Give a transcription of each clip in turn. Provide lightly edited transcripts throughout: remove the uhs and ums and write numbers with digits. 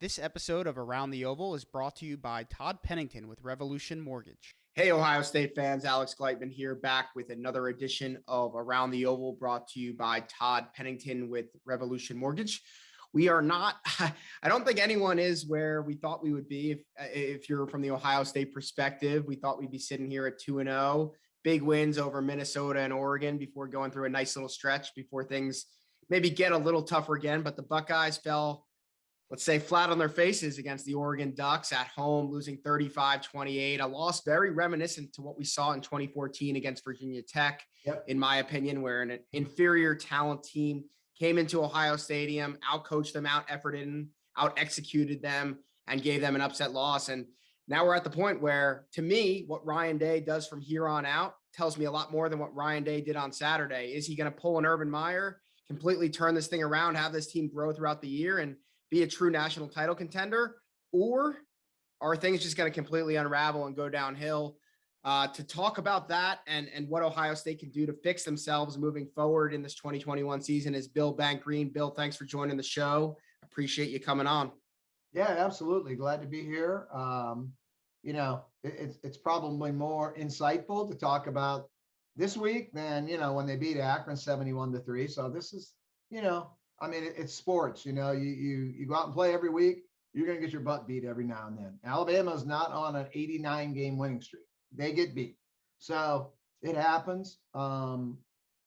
This episode of Around the Oval is brought to you by Todd Pennington with Renovation Mortgage. Hey, Ohio State fans, Alex Gleitman here, back with another edition of Around the Oval, brought to you by Todd Pennington with Revolution Mortgage. We are not, I don't think anyone is where we thought we would be. If you're from the Ohio State perspective, we thought we'd be sitting here at 2-0, big wins over Minnesota and Oregon before going through a nice little stretch before things maybe get a little tougher again. But the Buckeyes fell, let's say, flat on their faces against the Oregon Ducks at home, losing 35-28. A loss very reminiscent to what we saw in 2014 against Virginia Tech, in my opinion, where an inferior talent team came into Ohio Stadium, out-coached them, out-efforted, out-executed them, and gave them an upset loss. And now we're at the point where, to me, what Ryan Day does from here on out tells me a lot more than what Ryan Day did on Saturday. Is he going to pull an Urban Meyer, completely turn this thing around, have this team grow throughout the year, and be a true national title contender, or are things just going to completely unravel and go downhill? To talk about that and what Ohio State can do to fix themselves moving forward in this 2021 season is Bill Greene. Bill, thanks for joining the show. Appreciate you coming on. Yeah, absolutely. Glad to be here. It's probably more insightful to talk about this week than, when they beat Akron 71-3. So this is, it's sports. You go out and play every week. You're going to get your butt beat every now and then. Alabama's not on an 89-game winning streak. They get beat. So it happens. And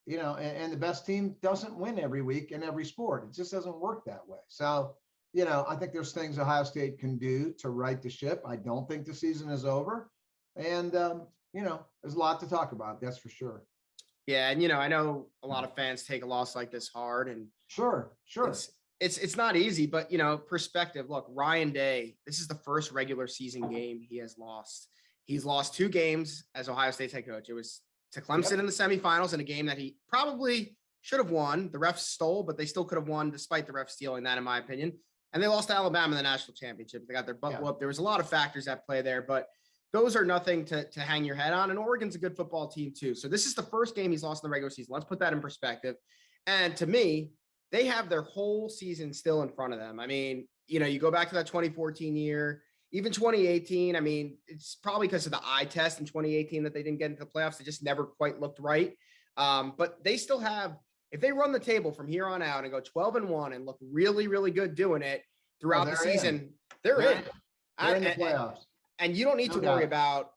the best team doesn't win every week in every sport. It just doesn't work that way. So, I think there's things Ohio State can do to right the ship. I don't think the season is over. And, there's a lot to talk about. That's for sure. Yeah. And, I know a lot of fans take a loss like this hard, and sure. It's not easy, but, perspective. Look, Ryan Day, this is the first regular season game he has lost. He's lost 2 games as Ohio State's head coach. It was to Clemson in the semifinals in a game that he probably should have won. The refs stole, but they still could have won despite the refs stealing that, in my opinion. And they lost to Alabama in the national championship. They got their butt whooped. There was a lot of factors at play there, but those are nothing to hang your head on. And Oregon's a good football team too. So this is the first game he's lost in the regular season. Let's put that in perspective. And to me, they have their whole season still in front of them. I mean, you go back to that 2014 year, even 2018. I mean, it's probably because of the eye test in 2018 that they didn't get into the playoffs. They just never quite looked right. But they still have, if they run the table from here on out and go 12-1 and look really, really good doing it throughout the season, they're in. They're in the playoffs. And you don't need to worry about,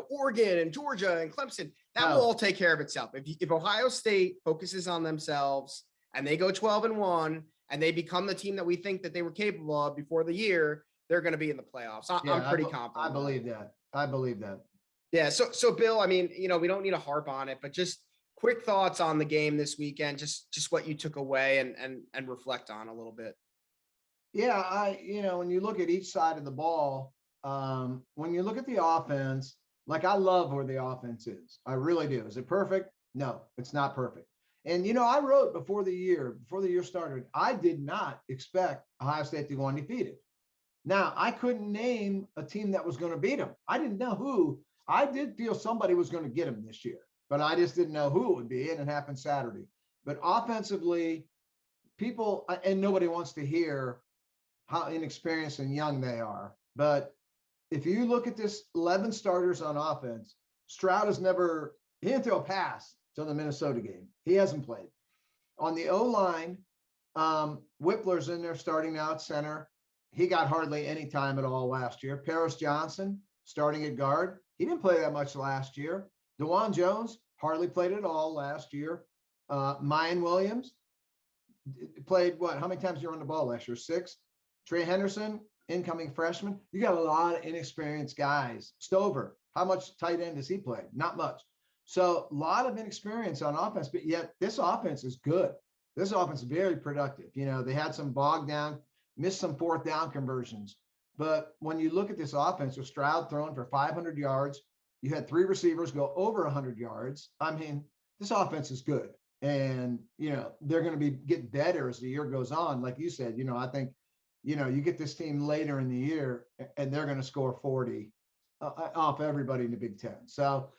Oregon and Georgia and Clemson. That will all take care of itself. If Ohio State focuses on themselves and they go 12-1 and they become the team that we think that they were capable of before the year, they're going to be in the playoffs. I'm pretty confident. I believe that. Yeah. So Bill, I mean, we don't need to harp on it, but just quick thoughts on the game this weekend, just what you took away and reflect on a little bit. Yeah. When you look at each side of the ball, when you look at the offense, I love where the offense is. I really do. Is it perfect? No, it's not perfect. And, I wrote before the year started, I did not expect Ohio State to go undefeated. Now, I couldn't name a team that was going to beat them. I didn't know who. I did feel somebody was going to get them this year, but I just didn't know who it would be, and it happened Saturday. But offensively, people, and nobody wants to hear how inexperienced and young they are. But if you look at this 11 starters on offense, Stroud he didn't throw a pass till the Minnesota game. He hasn't played. On the O-line, Whippler's in there starting now at center. He got hardly any time at all last year. Paris Johnson starting at guard. He didn't play that much last year. DeJuan Jones hardly played at all last year. Mayan Williams played how many times you run the ball last year? 6. Trey Henderson, incoming freshman. You got a lot of inexperienced guys. Stover, how much tight end does he play? Not much. So a lot of inexperience on offense, but yet this offense is good. This offense is very productive. They had some bogged down, missed some 4th down conversions. But when you look at this offense with Stroud throwing for 500 yards, you had 3 receivers go over 100 yards. I mean, this offense is good. And, they're going to get better as the year goes on. Like you said, I think, you get this team later in the year and they're going to score 40 off everybody in the Big Ten. So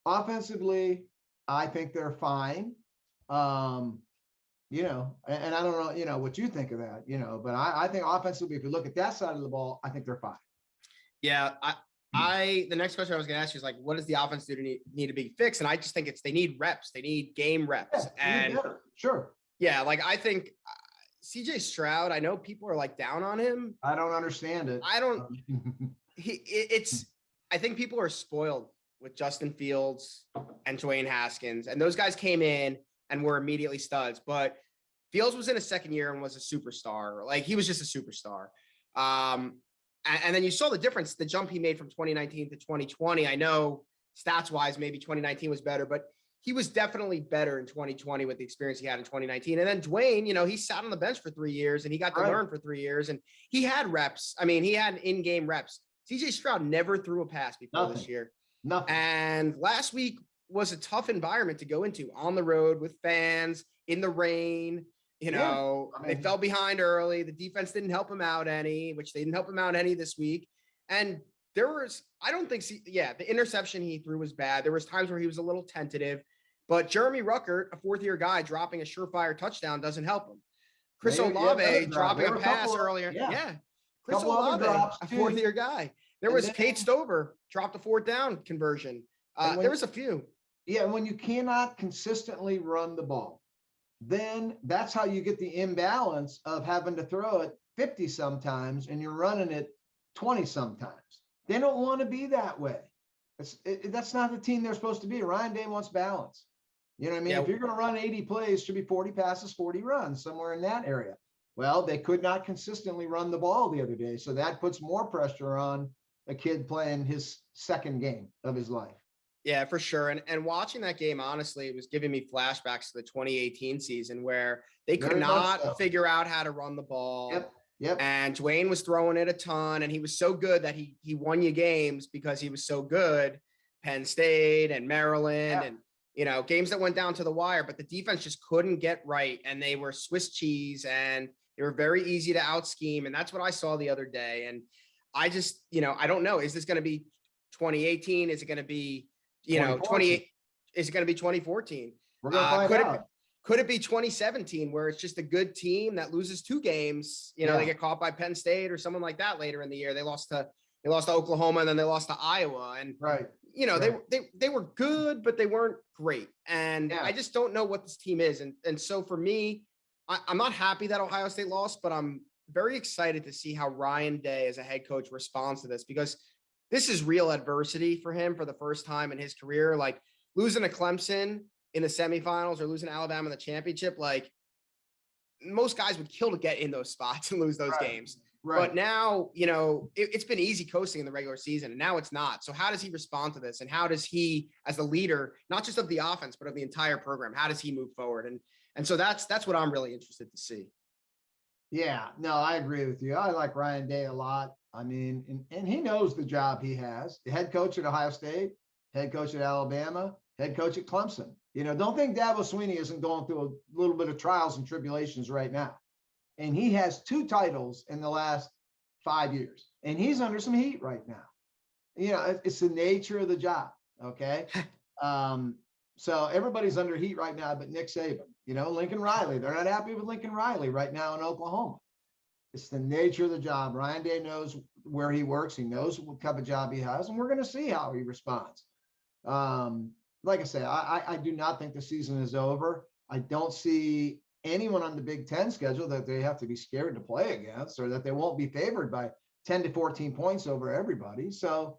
offensively, I think they're fine. and I don't know, what you think of that, but I think offensively, if you look at that side of the ball, I think they're fine. Yeah. The next question I was going to ask you is like, what does the offense do to need to be fixed? And I just think they need reps. They need game reps. And sure. Yeah. Like I think CJ Stroud, I know people are like down on him. I don't understand it. I think people are spoiled with Justin Fields and Dwayne Haskins, and those guys came in and were immediately studs, but Fields was in his second year and was a superstar. Like he was just a superstar. And then you saw the difference, the jump he made from 2019 to 2020. I know stats wise, maybe 2019 was better, but he was definitely better in 2020 with the experience he had in 2019. And then Dwayne, he sat on the bench for 3 years and he got to learn for 3 years and he had reps. I mean, he had in-game reps. CJ Stroud never threw a pass before this year. Nothing. And last week was a tough environment to go into on the road with fans in the rain. They fell behind early. The defense didn't help him out any, which they didn't help him out any this week. And the interception he threw was bad. There was times where he was a little tentative, but Jeremy Ruckert, a fourth-year guy, dropping a surefire touchdown doesn't help him. Chris Olave dropping a pass earlier. Yeah. Chris Olave, a fourth-year guy. There was Kate Stover dropped a fourth down conversion. There was a few. Yeah, when you cannot consistently run the ball, then that's how you get the imbalance of having to throw it 50 sometimes and you're running it 20 sometimes. They don't want to be that way. That's not the team they're supposed to be. Ryan Day wants balance. You know what I mean? Yeah. If you're going to run 80 plays, it should be 40 passes, 40 runs, somewhere in that area. Well, they could not consistently run the ball the other day. So that puts more pressure on a kid playing his second game of his life. Yeah, for sure. And watching that game, honestly, it was giving me flashbacks to the 2018 season where they could not figure out how to run the ball. Yep. And Dwayne was throwing it a ton, and he was so good that he won you games because he was so good. Penn State and Maryland and, games that went down to the wire, but the defense just couldn't get right. And they were Swiss cheese and they were very easy to out scheme. And that's what I saw the other day. And I just, I don't know. Is this going to be 2018? Is it going to be, 28? Is it going to be 2014? We're going to find out. Could it be 2017 where it's just a good team that loses 2 games? They get caught by Penn State or someone like that later in the year. They lost to Oklahoma and then they lost to Iowa. And they were good, but they weren't great. And I just don't know what this team is. And so for me, I'm not happy that Ohio State lost, but I'm very excited to see how Ryan Day as a head coach responds to this, because this is real adversity for him for the first time in his career. Like losing to Clemson in the semifinals or losing to Alabama in the championship, like most guys would kill to get in those spots and lose those games. Right. But now, it's been easy coasting in the regular season and now it's not. So how does he respond to this? And how does he, as the leader, not just of the offense, but of the entire program, how does he move forward? And so that's what I'm really interested to see. Yeah, no, I agree with you. I like Ryan Day a lot. I mean, and he knows the job he has. The head coach at Ohio State, head coach at Alabama, head coach at Clemson. Don't think Dabo Swinney isn't going through a little bit of trials and tribulations right now. And he has 2 titles in the last 5 years. And he's under some heat right now. It's the nature of the job. Okay. So everybody's under heat right now, but Nick Saban, Lincoln Riley. They're not happy with Lincoln Riley right now in Oklahoma. It's the nature of the job. Ryan Day knows where he works. He knows what type of job he has, and we're going to see how he responds. Like I say, I do not think the season is over. I don't see anyone on the Big Ten schedule that they have to be scared to play against, or that they won't be favored by 10 to 14 points over everybody. So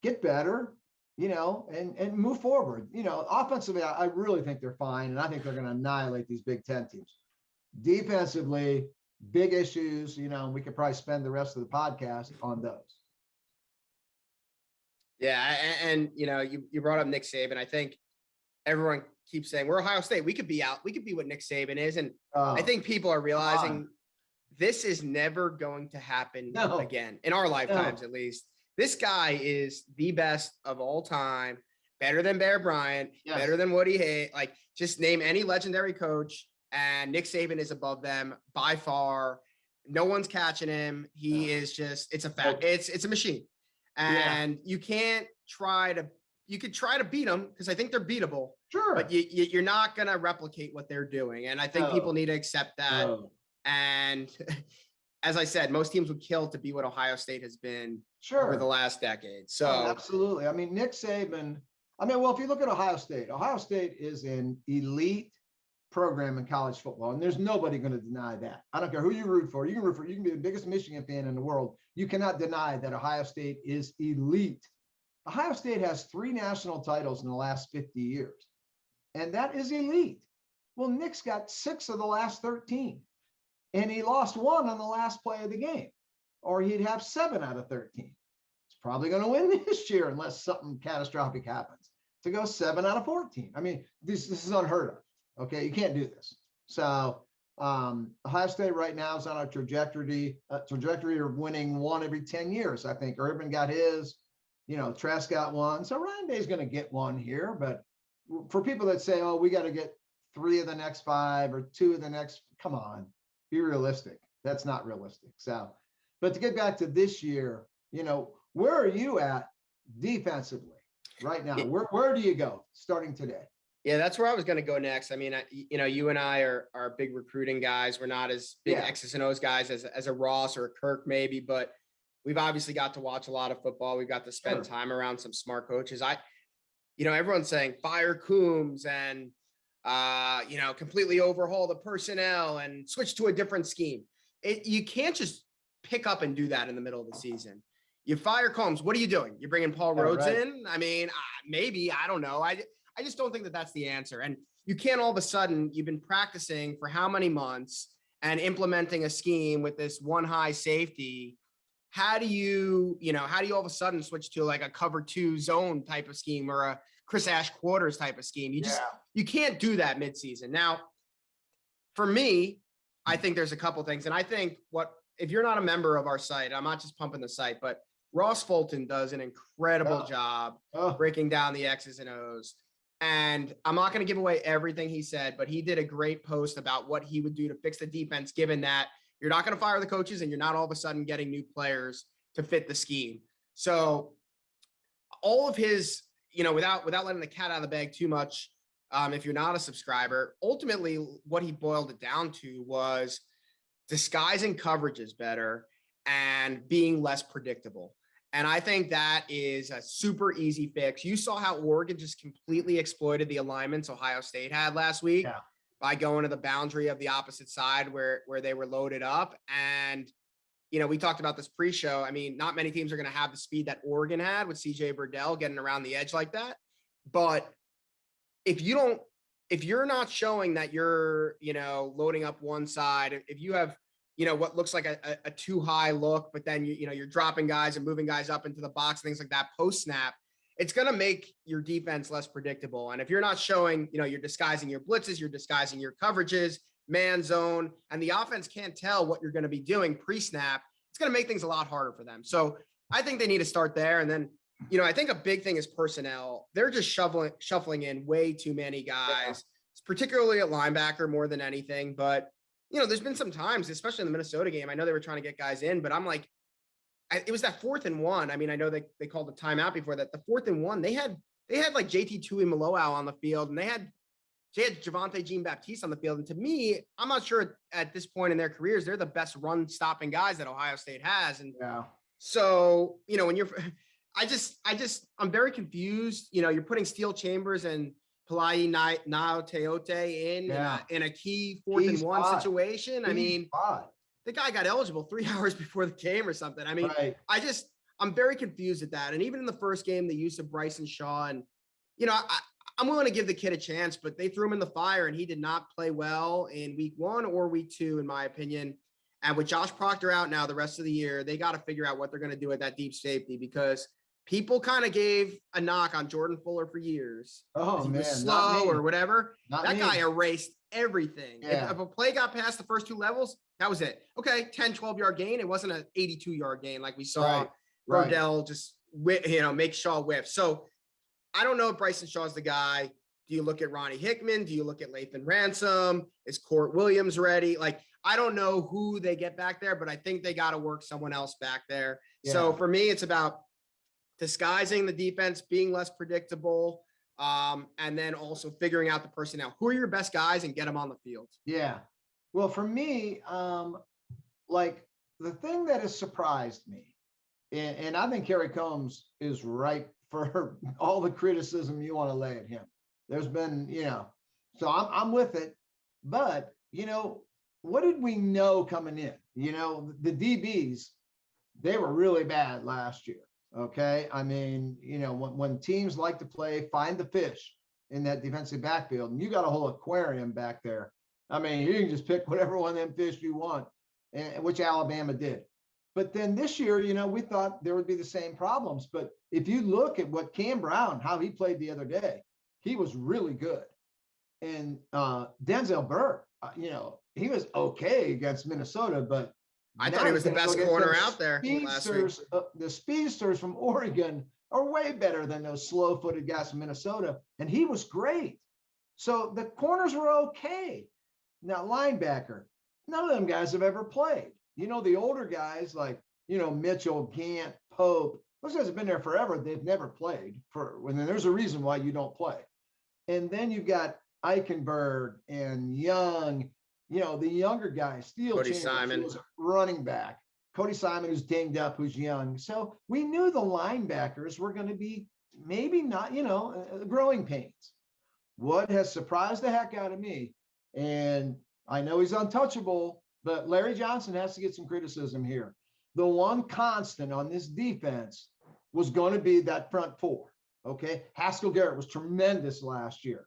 get better, and move forward. Offensively, I really think they're fine, and I think they're going to annihilate these Big Ten teams. Defensively, big issues, we could probably spend the rest of the podcast on those. Yeah. And you brought up Nick Saban. I think everyone keeps saying we're Ohio State. We could be out. We could be what Nick Saban is. And I think people are realizing this is never going to happen again in our lifetimes, at least. This guy is the best of all time, better than Bear Bryant, better than Woody Hayes. Like, just name any legendary coach, and Nick Saban is above them by far. No one's catching him. He is just, it's a fact. It's a machine. And you could try to beat him, because I think they're beatable. Sure. but you're not going to replicate what they're doing. And I think people need to accept that. And as I said, most teams would kill to be what Ohio State has been over the last decade. So absolutely. I mean, Nick Saban, well, if you look at Ohio State is an elite program in college football, and there's nobody going to deny that. I don't care who you root for. You can be the biggest Michigan fan in the world. You cannot deny that Ohio State is elite. Ohio State has 3 national titles in the last 50 years, and that is elite. Well, Nick's got 6 of the last 13, and he lost 1 on the last play of the game, or he'd have 7 out of 13. He's probably going to win this year unless something catastrophic happens, to go 7 out of 14. I mean, this is unheard of. Okay, you can't do this. So Ohio State right now is on a trajectory of winning 1 every 10 years. I think Urban got his, Trask got 1. So Ryan Day's going to get 1 here. But for people that say, oh, we got to get 3 of the next 5 or 2 of the next, come on, be realistic. That's not realistic. So, but to get back to this year, where are you at defensively right now? Where do you go starting today? Yeah, that's where I was going to go next. I mean, you and I are big recruiting guys. We're not as big X's and O's guys as a Ross or a Kirk maybe, but we've obviously got to watch a lot of football. We've got to spend time around some smart coaches. Everyone's saying fire Coombs and, completely overhaul the personnel and switch to a different scheme. You can't just pick up and do that in the middle of the season. You fire Combs. What are you doing? You're bringing Paul Rhodes in? I mean, maybe, I don't know. I just don't think that that's the answer. And you can't all of a sudden, you've been practicing for how many months and implementing a scheme with this one high safety. How do you all of a sudden switch to like a cover 2 zone type of scheme or a Chris Ash quarters type of scheme? You can't do that midseason. Now, for me, I think there's a couple things. And I think if you're not a member of our site, I'm not just pumping the site, but Ross Fulton does an incredible job breaking down the X's and O's. And I'm not going to give away everything he said, but he did a great post about what he would do to fix the defense, given that you're not going to fire the coaches and you're not all of a sudden getting new players to fit the scheme. So all of his, without letting the cat out of the bag too much, if you're not a subscriber, ultimately what he boiled it down to was disguising coverages better and being less predictable. And I think that is a super easy fix. You saw how Oregon just completely exploited the alignments Ohio State had last week by going to the boundary of the opposite side where they were loaded up. And, we talked about this pre-show. I mean, not many teams are going to have the speed that Oregon had with CJ Burdell getting around the edge like that. But if you're not showing that you're, loading up one side, if you have, what looks like a too high look, but then you're dropping guys and moving guys up into the box, things like that post snap, it's going to make your defense less predictable. And if you're not showing, you're disguising your blitzes, you're disguising your coverages, man zone, and the offense can't tell what you're going to be doing pre-snap, it's going to make things a lot harder for them. So I think they need to start there. And then, I think a big thing is personnel. They're just shuffling in way too many guys, particularly at linebacker more than anything. But there's been some times, especially in the Minnesota game, I know they were trying to get guys in, but I'm like, it was that 4th and 1. I mean, I know they called the timeout before that. The 4th and 1, they had like JT Tuimoloau on the field, and they had Javonte Jean-Baptiste on the field. And to me, I'm not sure at this point in their careers, they're the best run stopping guys that Ohio State has. And so, when I'm very confused. You're putting Steel Chambers and Palai Nao Teote in a key 4th and 1 situation. I mean, the guy got eligible 3 hours before the game or something. I mean, I'm very confused at that. And even in the first game, the use of Bryson Shaw, and, I'm willing to give the kid a chance, but they threw him in the fire and he did not play well in week 1 or week 2, in my opinion. And with Josh Proctor out now the rest of the year, they got to figure out what they're going to do at that deep safety, because people kind of gave a knock on Jordan Fuller for years. Oh, man. Slow or whatever. That guy erased everything. Yeah. If a play got past the first 2 levels, that was it. Okay, 10, 12-yard gain. It wasn't an 82-yard gain like we saw Burdell just make Shaw whiff. So I don't know if Bryson Shaw's the guy. Do you look at Ronnie Hickman? Do you look at Lathan Ransom? Is Court Williams ready? Like, I don't know who they get back there, but I think they got to work someone else back there. Yeah. So for me, it's about disguising the defense, being less predictable, And then also figuring out the personnel. Who are your best guys and get them on the field? Yeah. Well, for me, like the thing that has surprised me, and I think Kerry Combs is right for all the criticism you want to lay at him. There's been, so I'm with it. But, what did we know coming in? The DBs, they were really bad last year. Okay. I mean, when teams like to play, find the fish in that defensive backfield, and you got a whole aquarium back there. I mean, you can just pick whatever one of them fish you want, which Alabama did. But then this year, we thought there would be the same problems. But if you look at what Cam Brown, how he played the other day, he was really good. And Denzel Burke, he was okay against Minnesota, but I thought he was the best corner out there last week. The speedsters from Oregon are way better than those slow-footed guys from Minnesota, and he was great. So the corners were okay. Now, linebacker, none of them guys have ever played. The older guys like, Mitchell, Gant, Pope, those guys have been there forever. They've never played and there's a reason why you don't play. And then you've got Eichenberg and Young, the younger guys, Steele Cody Chambers, Simon, who's running back, Cody Simon, who's dinged up, who's young. So we knew the linebackers were going to be maybe not, growing pains. What has surprised the heck out of me, and I know he's untouchable, but Larry Johnson has to get some criticism here. The one constant on this defense was going to be that front four. Okay. Haskell Garrett was tremendous last year.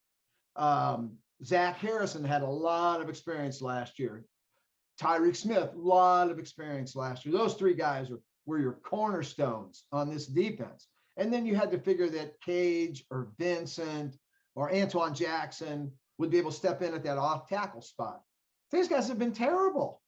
Zach Harrison had a lot of experience last year. Tyreek Smith, a lot of experience last year. Those three guys were your cornerstones on this defense. And then you had to figure that Cage or Vincent or Antoine Jackson would be able to step in at that off tackle spot. These guys have been terrible.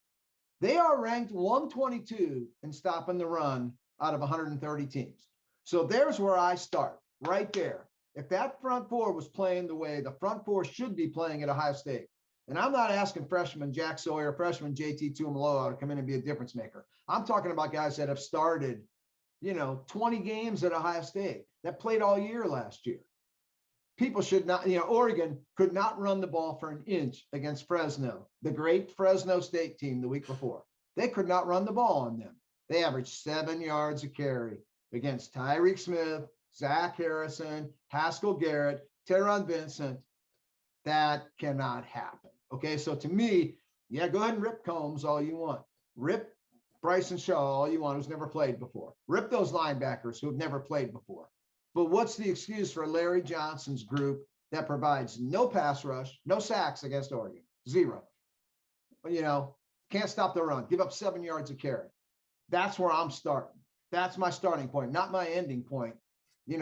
They are ranked 122 in stopping the run out of 130 teams. So there's where I start, right there. If that front four was playing the way the front four should be playing at Ohio State, and I'm not asking freshman Jack Sawyer, freshman JT Tuimoloau to come in and be a difference maker. I'm talking about guys that have started, 20 games at Ohio State, that played all year last year. People should not, Oregon could not run the ball for an inch against Fresno, the great Fresno State team the week before. They could not run the ball on them. They averaged 7 yards a carry against Tyreek Smith, Zach Harrison, Haskell Garrett, Teron Vincent. That cannot happen. Okay, so to me, yeah, go ahead and rip Combs all you want. Rip Bryson Shaw all you want, who's never played before. Rip those linebackers who have never played before. But what's the excuse for Larry Johnson's group that provides no pass rush, no sacks against Oregon? 0. Can't stop the run. Give up 7 yards a carry. That's where I'm starting. That's my starting point, not my ending point.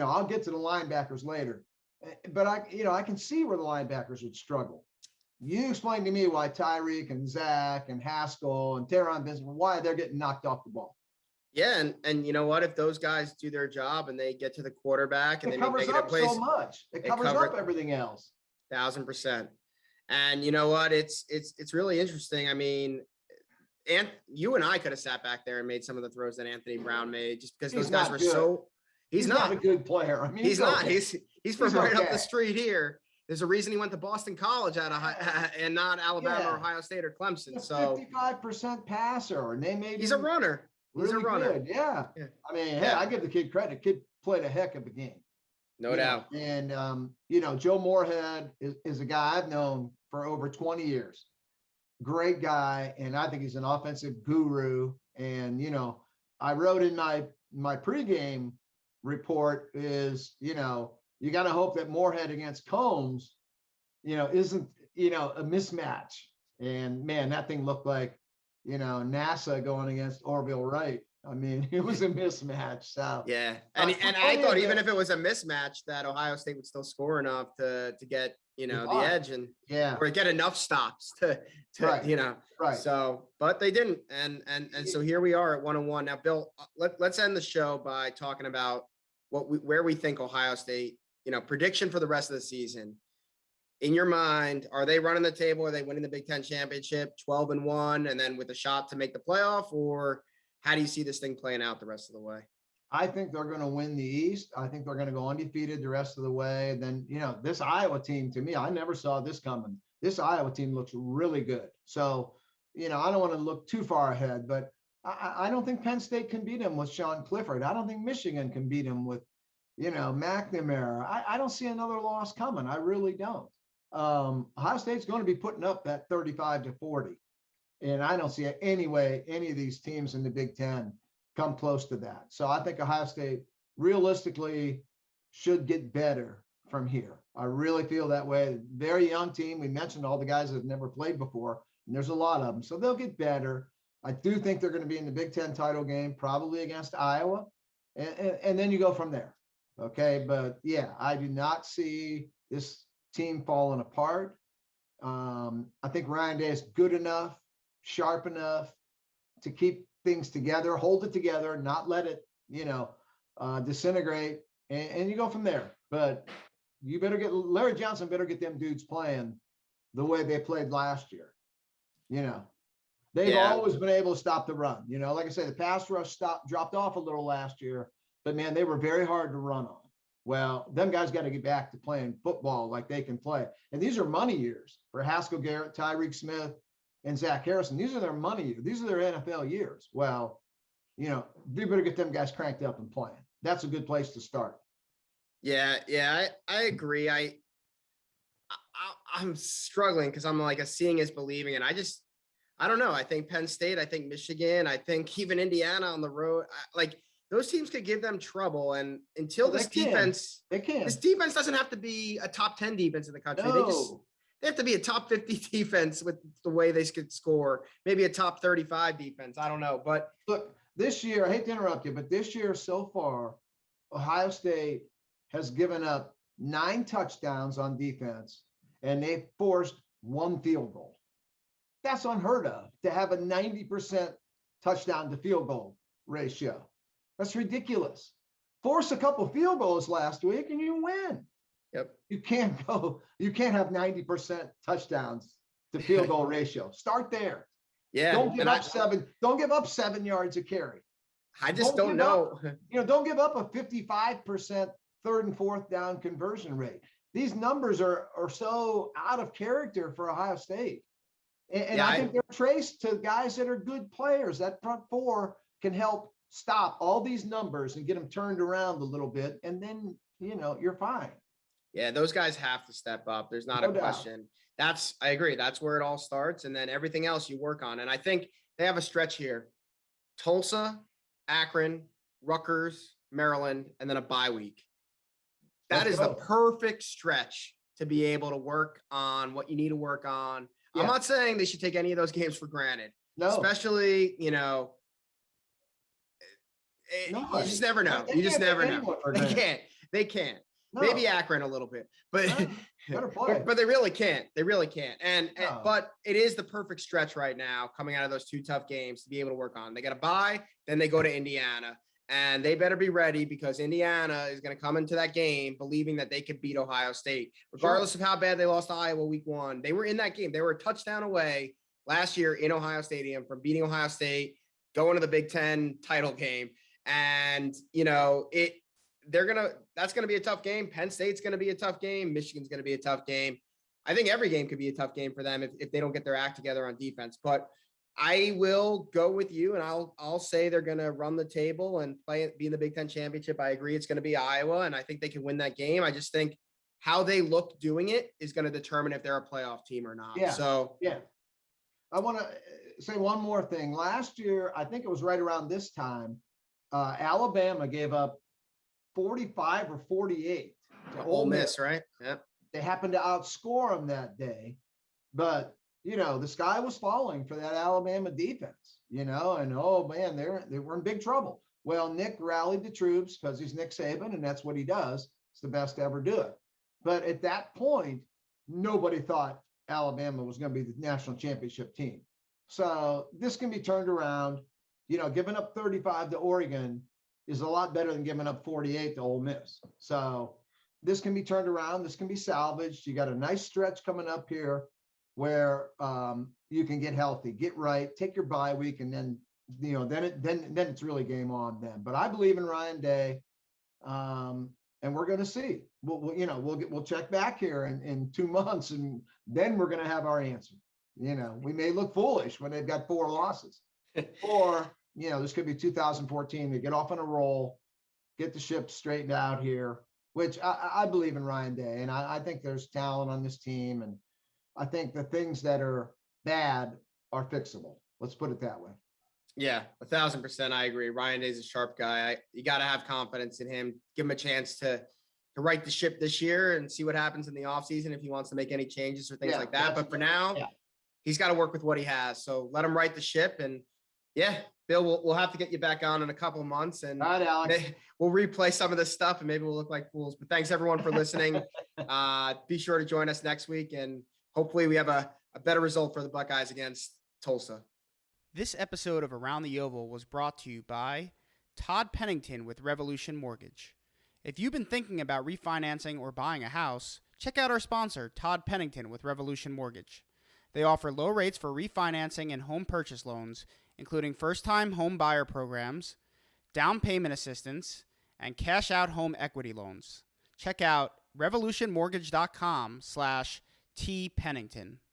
I'll get to the linebackers later. But I can see where the linebackers would struggle. You explain to me why Tyreek and Zach and Haskell and Teron Vincent, why they're getting knocked off the ball. Yeah, and you know what? If those guys do their job and they get to the quarterback and it they covers make negative up plays, so much. It covers up everything else. 1,000%. And you know what? It's really interesting. I mean, and you and I could have sat back there and made some of the throws that Anthony Brown made just because those guys were good. so. He's not a good player. I mean, he's not. Okay. He's from right up the street here. There's a reason he went to Boston College and not Alabama or Ohio State or Clemson. He's so 55% passer, and they made he's a runner. He's really a runner. Good. Yeah. I mean, hey, I give the kid credit. Kid played a heck of a game. No doubt. And Joe Moorhead is a guy I've known for over 20 years. Great guy, and I think he's an offensive guru. And I wrote in my pregame report is you got to hope that Moorhead against Combs isn't a mismatch. And man, that thing looked like NASA going against Orville Wright. I mean, it was a mismatch. So yeah, and I thought even if it was a mismatch, that Ohio State would still score enough to get the edge and or get enough stops to right. So, but they didn't, and so here we are at 1-1 now. Bill, let's end the show by talking about where we think Ohio State. Prediction for the rest of the season. In your mind, are they running the table? Are they winning the Big Ten championship, 12-1, and then with a shot to make the playoff, or how do you see this thing playing out the rest of the way? I think they're going to win the East. I think they're going to go undefeated the rest of the way. And then, this Iowa team, to me, I never saw this coming. This Iowa team looks really good. So, I don't want to look too far ahead, but I don't think Penn State can beat them with Sean Clifford. I don't think Michigan can beat them with, McNamara. I don't see another loss coming. I really don't. Ohio State's going to be putting up that 35-40. And I don't see any way any of these teams in the Big Ten come close to that. So I think Ohio State realistically should get better from here. I really feel that way. Very young team. We mentioned all the guys that have never played before, and there's a lot of them. So they'll get better. I do think they're going to be in the Big Ten title game, probably against Iowa. And then you go from there. Okay. But yeah, I do not see this team falling apart. I think Ryan Day is good enough, sharp enough to keep things together, hold it together, not let it, disintegrate, and you go from there. But you better get Larry Johnson better get them dudes playing the way they played last year. They've always been able to stop the run. Like I say, the pass rush dropped off a little last year, but man, they were very hard to run on. Well, them guys got to get back to playing football like they can play. And these are money years for Haskell Garrett, Tyreek Smith, and Zach Harrison. These are their money years. These are their NFL years. Well, they better get them guys cranked up and playing. That's a good place to start. Yeah, I agree. I'm struggling because I'm like a seeing is believing, and I don't know. I think Penn State, I think Michigan, I think even Indiana on the road, those teams could give them trouble. And until this defense doesn't have to be a top 10 defense in the country. No. They have to be a top 50 defense with the way they could score, maybe a top 35 defense. I don't know. But look, this year, I hate to interrupt you, but this year so far, Ohio State has given up 9 touchdowns on defense, and they've forced 1 field goal. That's unheard of to have a 90% touchdown to field goal ratio. That's ridiculous. Force a couple field goals last week and you win. Yep. You can't have 90% touchdowns to field goal ratio. Start there. Yeah. Don't give up 7 yards a carry. I just don't know. Don't give up a 55% third and fourth down conversion rate. These numbers are so out of character for Ohio State. And I think they're traced to guys that are good players. That front four can help stop all these numbers and get them turned around a little bit. And then, you're fine. Yeah, those guys have to step up. There's not a question. I agree. That's where it all starts. And then everything else you work on. And I think they have a stretch here. Tulsa, Akron, Rutgers, Maryland, and then a bye week. That is the perfect stretch to be able to work on what you need to work on. Yeah. I'm not saying they should take any of those games for granted. No. Especially, you just never know. You just never know. They can't. No. Maybe Akron a little bit, but but they really can't. They really can't. But it is the perfect stretch right now coming out of those 2 tough games to be able to work on. They got a bye, then they go to Indiana, and they better be ready because Indiana is going to come into that game believing that they could beat Ohio State, regardless of how bad they lost to Iowa week 1. They were in that game. They were a touchdown away last year in Ohio Stadium from beating Ohio State, going to the Big Ten title game. And, that's going to be a tough game. Penn State's going to be a tough game. Michigan's going to be a tough game. I think every game could be a tough game for them if they don't get their act together on defense. But I will go with you, and I'll say they're going to run the table and be in the Big Ten championship. I agree it's going to be Iowa, and I think they can win that game. I just think how they look doing it is going to determine if they're a playoff team or not. Yeah. So yeah, I want to say one more thing. Last year, I think it was right around this time, Alabama gave up 45 or 48 to Ole Miss, right? Yep. They happened to outscore them that day, but the sky was falling for that Alabama defense, and oh man, they were in big trouble. Well, Nick rallied the troops because he's Nick Saban and that's what he does. It's the best to ever do it. But at that point, nobody thought Alabama was going to be the national championship team. So this can be turned around. Giving up 35 to Oregon is a lot better than giving up 48 to Ole Miss. So this can be turned around. This can be salvaged. You got a nice stretch coming up here where you can get healthy, get right, take your bye week, and then then it's really game on then. But I believe in Ryan Day, and we're going to see. We'll check back here in 2 months, and then we're going to have our answer. We may look foolish when they've got 4 losses, or this could be 2014. They get off on a roll, get the ship straightened out here, which I believe in Ryan Day, and I think there's talent on this team, and I think the things that are bad are fixable. Let's put it that way. Yeah, 1,000%. I agree. Ryan Day's a sharp guy. You got to have confidence in him. Give him a chance to right the ship this year and see what happens in the offseason if he wants to make any changes or things like that. But for now, he's got to work with what he has. So let him right the ship. And yeah, Bill, we'll have to get you back on in a couple of months, and all right, Alex, we'll replay some of this stuff and maybe we'll look like fools. But thanks everyone for listening. Be sure to join us next week, and hopefully we have a better result for the Buckeyes against Tulsa. This episode of Around the Oval was brought to you by Todd Pennington with Renovation Mortgage. If you've been thinking about refinancing or buying a house, check out our sponsor, Todd Pennington with Renovation Mortgage. They offer low rates for refinancing and home purchase loans, including first-time home buyer programs, down payment assistance, and cash-out home equity loans. Check out revolutionmortgage.com/tpennington.